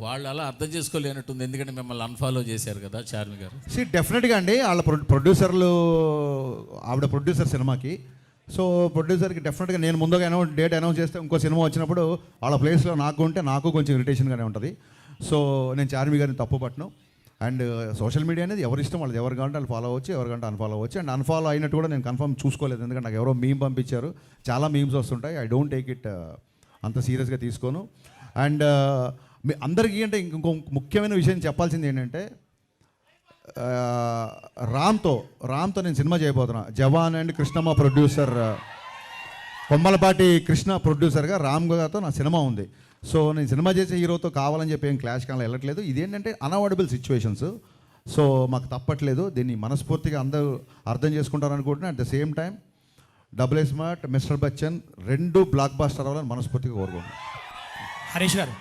వాళ్ళు అలా అర్థం చేసుకోలేనట్టుంది, ఎందుకంటే మిమ్మల్ని అన్ఫాలో చేశారు కదా చార్మి గారు. డెఫినెట్గా అండి వాళ్ళ ప్రొడ్యూసర్లు, ఆవిడ ప్రొడ్యూసర్ సినిమాకి. సో ప్రొడ్యూసర్కి డెఫినెట్గా నేను ముందుగా డేట్ అనౌన్స్ చేస్తే ఇంకో సినిమా వచ్చినప్పుడు వాళ్ళ ప్లేస్లో నాకు ఉంటే నాకు కొంచెం ఇరిటేషన్గానే ఉంటుంది. సో నేను చార్మి గారిని తప్పు పట్టను. అండ్ సోషల్ మీడియా అనేది ఎవరి ఇష్టం, వాళ్ళు ఎవరు కావాలంటే వాళ్ళు ఫాలో అవ్వచ్చు, ఎవరికంటే అన్ఫాలో అవ్వచ్చు. అండ్ అన్ఫాలో అయినట్టు కూడా నేను కన్ఫర్మ్ చూసుకోలేదు, ఎందుకంటే నాకు ఎవరో మీమ్ పంపించారు. చాలా మీమ్స్ వస్తుంటాయి, ఐ డోంట్ టేక్ ఇట్ అంత సీరియస్గా తీసుకోను. అండ్ మీ అందరికీ అంటే ఇంకో ముఖ్యమైన విషయం చెప్పాల్సింది ఏంటంటే, రామ్తో నేను సినిమా చేయబోతున్నా. జవాన్ అండ్ కృష్ణమ్మ ప్రొడ్యూసర్, కొమ్మలపాటి కృష్ణ ప్రొడ్యూసర్గా రామ్ గారితో నా సినిమా ఉంది. సో నేను సినిమా చేసే హీరోతో కావాలని చెప్పి ఏం క్లాష్ కానీ వెళ్ళట్లేదు. ఇదేంటంటే అన్అవాయిడబుల్ సిచ్యువేషన్స్. సో మాకు తప్పట్లేదు, దీన్ని మనస్ఫూర్తిగా అందరూ అర్థం చేసుకుంటారు అనుకుంటున్నాను. At the same time double smart, mister Bachchan రెండు బ్లాక్ బాస్టర్ అవ్వాలని మనస్ఫూర్తిగా కోరుకుంటున్నాను. హరీష్ గారు,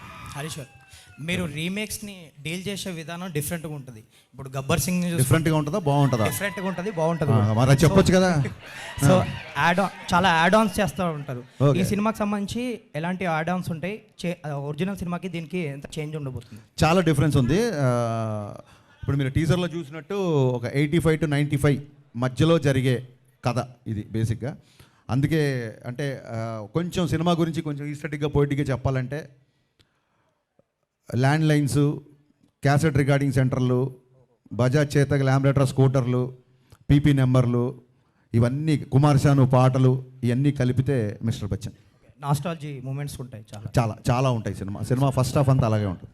మీరు రీమేక్స్ని డీల్ చేసే విధానం డిఫరెంట్గా ఉంటుంది. ఇప్పుడు గబ్బర్ సింగ్ డిఫరెంట్గా ఉంటుందా, బాగుంటుందా? డిఫరెంట్గా ఉంటుంది, బాగుంటుంది. మరి చెప్పొచ్చు కదా. సో చాలా యాడ్ ఆన్స్ చేస్తూ ఉంటారు. ఈ సినిమాకి సంబంధించి ఎలాంటి యాడ్ ఆన్స్ ఉంటాయి? ఒరిజినల్ సినిమాకి దీనికి ఎంత చేంజ్ ఉండబోతుంది? చాలా డిఫరెన్స్ ఉంది. ఇప్పుడు మీరు టీజర్లో చూసినట్టు ఒక 85 to 95 మధ్యలో జరిగే కథ ఇది బేసిక్గా. అందుకే అంటే కొంచెం సినిమా గురించి కొంచెం ఈస్టెటిక్గా పోయిటిక్గా చెప్పాలంటే, ల్యాండ్ లైన్స్, క్యాసెట్ రికార్డింగ్ సెంటర్లు, బజాజ్ చేతక ల్యాంబ్రేటర్ స్కూటర్లు, పీపీ నెంబర్లు, ఇవన్నీ కుమార్ శాను పాటలు, ఇవన్నీ కలిపితే మిస్టర్ బచ్చన్. నాస్టాలజీ మూమెంట్స్ ఉంటాయి, చాలా చాలా చాలా ఉంటాయి. సినిమా ఫస్ట్ హాఫ్ అంతా అలాగే ఉంటుంది.